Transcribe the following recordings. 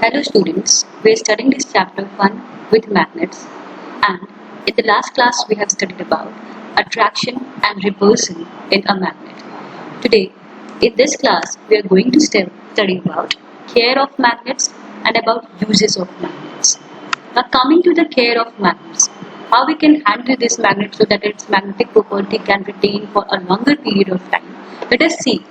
Hello students, we are studying this chapter 1 with magnets, and in the last class we have studied about attraction and repulsion in a magnet. Today in this class we are going to study about care of magnets and about uses of magnets. Now coming to the care of magnets, how we can handle this magnet so that its magnetic property can retain for a longer period of time. Let us see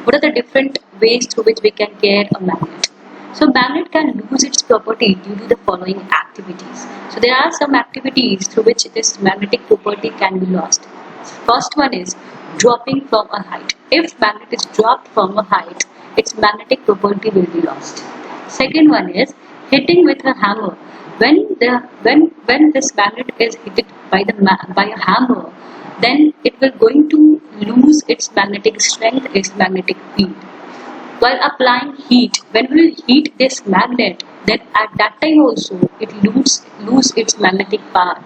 what are the different ways through which we can care a magnet. So magnet can lose its property due to the following activities. So there are some activities through which this magnetic property can be lost. First one is dropping from a height. If magnet is dropped from a height, its magnetic property will be lost. Second one is hitting with a hammer. When this magnet is hit by a hammer, then it will going to lose its magnetic strength, its magnetic field. While applying heat, when we heat this magnet, then at that time also it lose its magnetic power.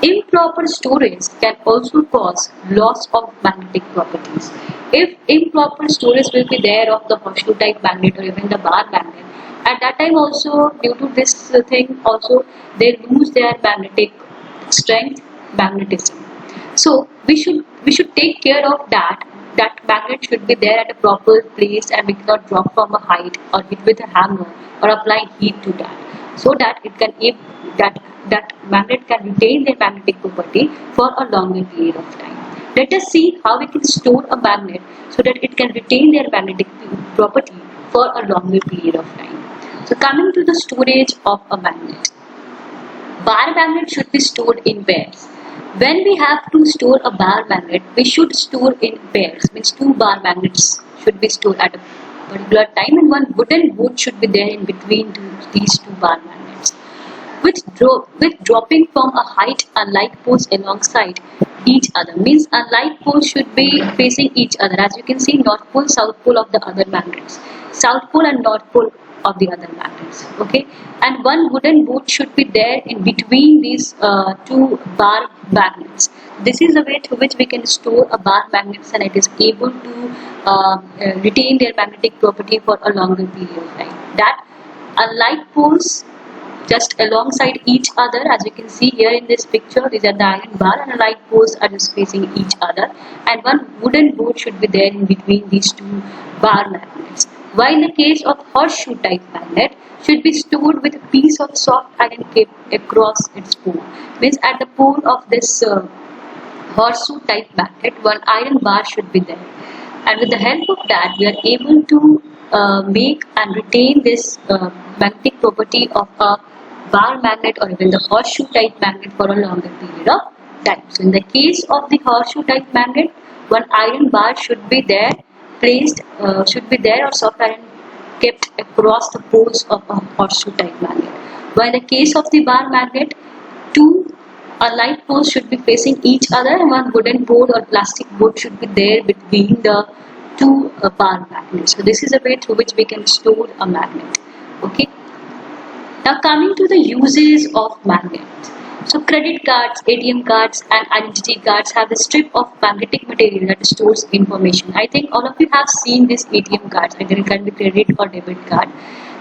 Improper storage can also cause loss of magnetic properties. If improper storage will be there of the horseshoe type magnet or even the bar magnet, at that time also due to this thing also they lose their magnetic strength, magnetism. So we should take care of that magnet should be there at a proper place and we cannot drop from a height or hit with a hammer or apply heat to that, so that it can that magnet can retain their magnetic property for a longer period of time. Let us see how we can store a magnet so that it can retain their magnetic property for a longer period of time. So coming to the storage of a magnet. Bar magnet should be stored in pairs. When we have to store a bar magnet, we should store in pairs, means 2 bar magnets should be stored at a particular time and one wooden board should be there in between these 2 bar magnets. With dropping from a height, unlike poles alongside each other, means unlike poles should be facing each other. As you can see, North Pole, South Pole of the other magnets, South Pole and North Pole of the other magnets. Okay, and one wooden board should be there in between these 2 bar magnets. This is the way through which we can store a bar magnets and it is able to retain their magnetic property for a longer period of time. That unlike poles just alongside each other, as you can see here in this picture, these are the iron bar and alike poles are just facing each other and one wooden board should be there in between these 2 bar magnets. While in the case of horseshoe type magnet should be stored with a piece of soft iron kept across its pole. Means at the pole of this horseshoe type magnet, one iron bar should be there, and with the help of that we are able to make and retain this magnetic property of a bar magnet or even the horseshoe type magnet for a longer period of time. So in the case of the horseshoe type magnet, one iron bar should be there placed or soft iron kept across the poles of a horseshoe type magnet. While in the case of the bar magnet, 2 alike poles should be facing each other and one wooden board or plastic board should be there between the 2 bar magnets. So this is a way through which we can store a magnet. Okay. Now coming to the uses of magnets. So credit cards, ATM cards and identity cards have a strip of magnetic material that stores information. I think all of you have seen this ATM cards, either it can be credit or debit card.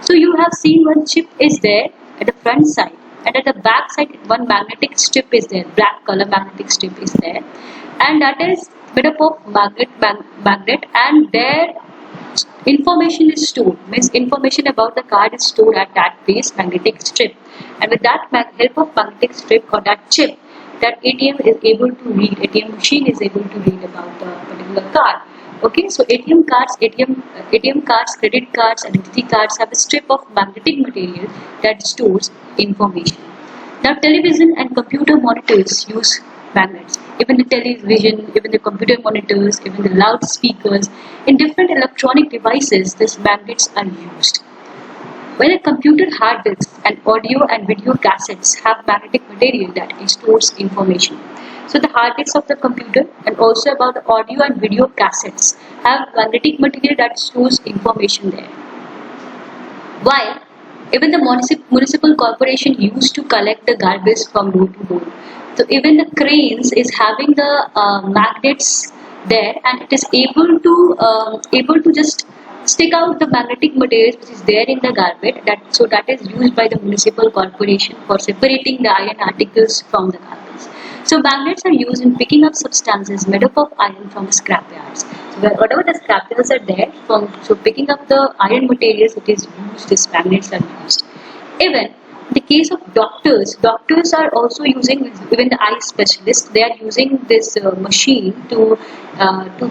So you have seen one chip is there at the front side and at the back side one magnetic strip is there, black color magnetic strip is there, and that is made up of magnet and their information is stored, means information about the card is stored at that base magnetic strip, and with that help of magnetic strip or that chip, that ATM is able to read, ATM machine is able to read about the particular card. Okay, so ATM cards, credit cards, identity cards have a strip of magnetic material that stores information. Now television and computer monitors use magnets. Even the television, even the computer monitors, even the loudspeakers, in different electronic devices, these magnets are used. When a computer hard disk and audio and video cassettes have magnetic material that stores information. So the hard disks of the computer and also about the audio and video cassettes have magnetic material that stores information there. While even the municipal corporation used to collect the garbage from door to door. So even the cranes is having the magnets there and it is able to just stick out the magnetic materials which is there in the garbage, that is used by the municipal corporation for separating the iron articles from the garbage. So magnets are used in picking up substances made up of iron from scrapyards. So whatever the scrapyards are there, so picking up the iron materials, it is used, these magnets are used. Even in the case of doctors are also using, even the eye specialists, they are using this machine to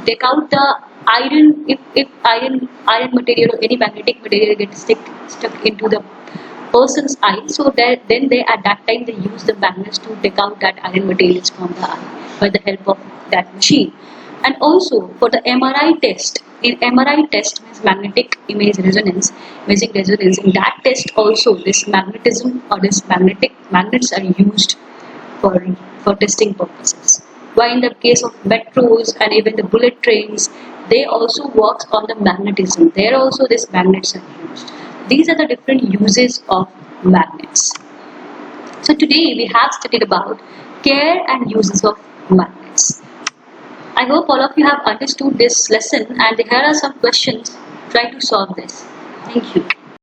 take out the iron, if iron material or any magnetic material gets stuck into the person's eye, so that then they at that time they use the magnets to take out that iron materials from the eye by the help of that machine. And also for the MRI test, in MRI test means magnetic imaging resonance, in that test also this magnetism or this magnets are used for testing purposes. While in the case of metros and even the bullet trains, they also work on the magnetism. There also these magnets are used. These are the different uses of magnets. So today we have studied about care and uses of magnets. I hope all of you have understood this lesson, and here are some questions. Try to solve this. Thank you.